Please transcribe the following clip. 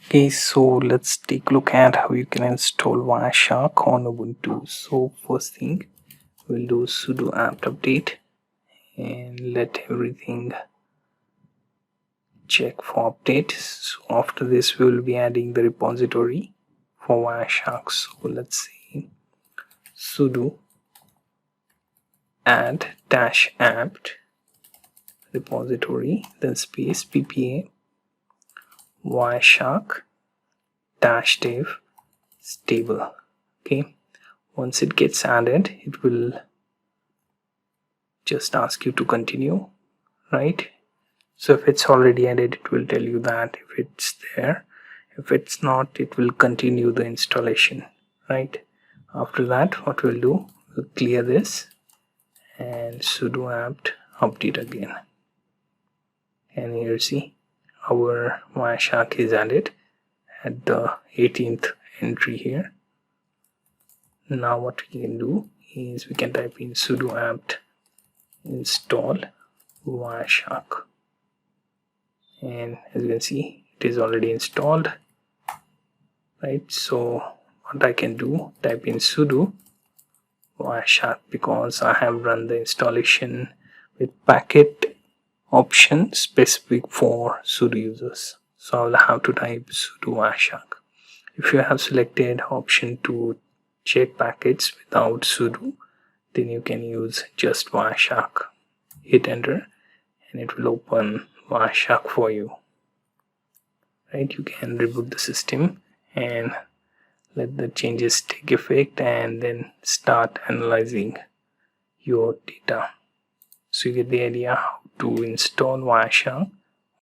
Okay, so let's take a look at how you can install WireShark on Ubuntu. So first thing, we'll do sudo apt update and let everything check for update. So after this, we will be adding the repository for WireShark. So let's see, sudo add -apt repository, then space ppa WireShark -dev stable. Okay, once it gets added, it will just ask you to continue, right? So if it's already added, it will tell you that if it's there. If it's not, it will continue the installation, right? After that, what we'll do, we'll clear this and sudo apt update again. And here see, our WireShark is added at the 18th entry here. Now what we can do is we can type in sudo apt install WireShark, and as you can see, it is already installed, right? So what I can do, type in sudo WireShark, because I have run the installation with packet option specific for sudo users, so I'll have to type sudo WireShark. If you have selected option to check packets without sudo, then you can use just WireShark. Hit enter and it will open WireShark for you, right? You can reboot the system and let the changes take effect and then start analyzing your data. So you get the idea how to install WireShark